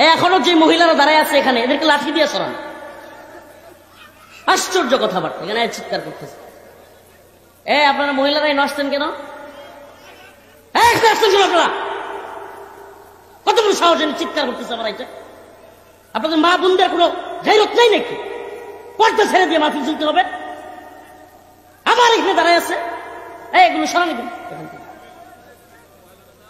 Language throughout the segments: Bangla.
এখনো যে মহিলারা দাঁড়ায় আছে এখানে, এদেরকে লাঠি দিয়ে সরান। আশ্চর্য কথাবার্তা, এখানে চিৎকার করতেছে। আপনারা মহিলারাই নসছেন কেন? আপনারা কত বড় সাহস চিৎকার করতেছে? আমার এটা আপনাদের মা বোনদের কোনো গায়রত নেই নাকি? পর্দা ছেড়ে দিয়ে মাহফিল চলতে হবে? আবার এখানে দাঁড়ায় আছে, এগুলো সরানি দিন।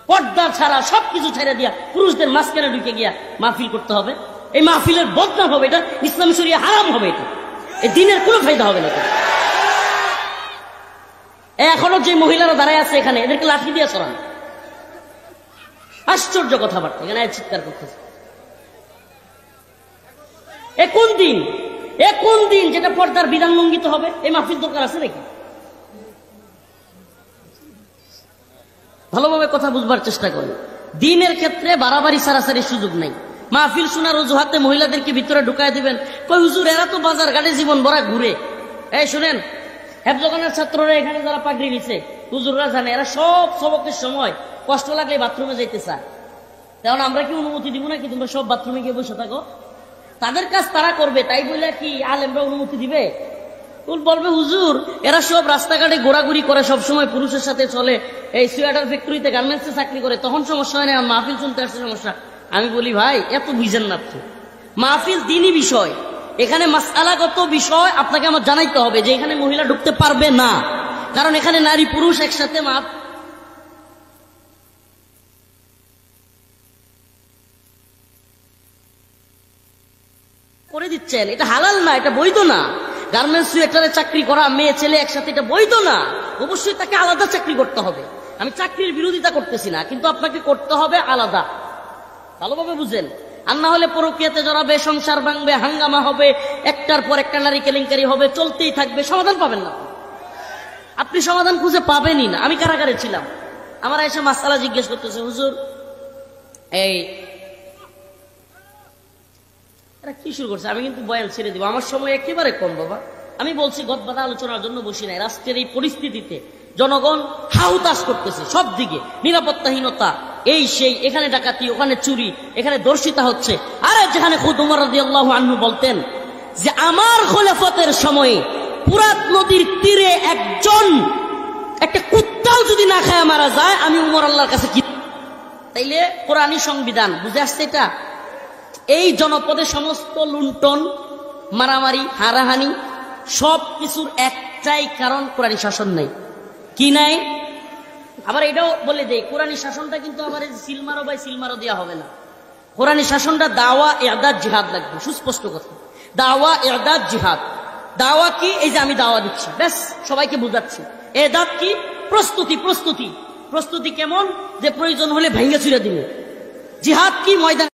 পর্দা ছাড়া সবকিছু ছেড়ে দিয়া পুরুষদের মাঝখানে ঢুকে গিয়া মাহফিল করতে হবে। এই মাহফিলের বদনাম হবে, এটা ইসলামী শরিয়া হারাম হবে, এটা এই দিনের কোনো ফায়দা হবে না। এখনো যে মহিলারা দাঁড়ায় আছে এখানে, এদেরকে লাঠি দিয়ে সরান। আশ্চর্য কথাবার্তা, এখানে চিৎকার করতেছে। কোন দিন যেটা পর্দার বিধান লঙ্ঘিত হবে? এই মাহফিল দরকার আছে নাকি? ভালোভাবে কথা বুঝবার চেষ্টা করেন। দিনের ক্ষেত্রে বাড়াবাড়ি সারাসারি সুযোগ নেই। মাহফিল শোনার অজুহাতে মহিলাদেরকে ভিতরে ঢুকায় দিবেন। কই হুজুর, এরা তো বাজার ঘাটে জীবন ভরা ঘুরে। শুনেন, হেফজখানার ছাত্ররা এখানে যারা পাগড়ি নিছে, হুজুররা জানে এরা সব সবকের সময় কষ্ট লাগলে বাথরুমে যাইতে চায়। কারণ আমরা কি অনুমতি দিব নাকি তোমরা সব বাথরুমে গিয়ে বসে থাকো? তাদের কাজ তারা করবে, তাই বলে কি আলেমরা অনুমতি দিবে? বলবে হুজুর এরা সব রাস্তাঘাটে ঘোরাঘুরি করে, সবসময় পুরুষের সাথে চলে, এই সোয়েটার ফ্যাক্টরিতে গার্মেন্টসে চাকরি করে, তখন সমস্যা হয় না, মাহফিল শুনতে আসছে সমস্যা। আমি বলি ভাই, এত বুঝেন না আপনি। মাহফিল দিনই বিষয়, এখানে মাসআলাগত বিষয় আপনাকে আমার জানাইতে হবে যে এখানে মহিলা ঢুকতে পারবে না, কারণ এখানে নারী পুরুষ একসাথে করে দিচ্ছেন। এটা হালাল না, এটা বৈধ না। গার্মেন্টস সোয়েটারে চাকরি করা মেয়ে ছেলে একসাথে, এটা বৈধ না। অবশ্যই তাকে আলাদা চাকরি করতে হবে। আমি চাকরির বিরোধিতা করতেছি না, কিন্তু আপনাকে করতে হবে আলাদা। ভালোভাবে বুঝেন। আর না হলে পরকীয়াতে জড়াবে, সংসার ভাঙবে, হাঙ্গামা হবে, একটার পর একটা নারী কেলেঙ্কারি হবে, চলতেই থাকবে, সমাধান পাবেন না। আপনি সমাধান খুঁজে পাবেনই না। আমি কারাগারে ছিলাম, আমার এসে মাসআলা জিজ্ঞেস করতেছে, হুজুর এরা কি শুরু করছে? আমি কিন্তু বয়ান ছেড়ে দিব, আমার সময় একেবারে কম বাবা। আমি বলছি গদবাদা আলোচনার জন্য বসি নাই। রাষ্ট্রের এই পরিস্থিতিতে জনগণ হাউতাস করতেছে, সব দিকে নিরাপত্তাহীনতা, এই সেই, এখানে ডাকাতি, ওখানে চুরি, এখানে দর্শিতা হচ্ছে। আরে যেখানে খুদ ওমর রাদিয়াল্লাহু আনহু বলতেন যে আমার খলিফাতের সময়ে ফুরাত নদীর তীরে একটা কুত্তাও যদি না খায় মারা যায়, আমি উমর আল্লাহর কাছে কি? তাইলে কোরআনী সংবিধান বুঝে আসছে এটা। এই জনপদে সমস্ত লুণ্ঠন, মারামারি, হারাহানি, সব কিছুর একটাই কারণ, কোরআনী শাসন নাই। কি নাই? আবার এটাও বলে দেয়, কোরআনী শাসনটা কিন্তু আমার সিলমারো বাই সিলমারো দেওয়া হবে না। কোরআনী শাসনটা দাওয়া, ইরদাদ, জিহাদ লাগবে। সুস্পষ্ট কথা, দাওয়া, ইরদাদ, জিহাদ। দাওয়া কি? এই যে আমি দাওয়া দিচ্ছি, ব্যাস সবাইকে বুঝাচ্ছি। ইরদাদ কি? প্রস্তুতি কেমন? যে প্রয়োজন হলে ভেঙে চুরে দিবে। জিহাদ কি? ময়দান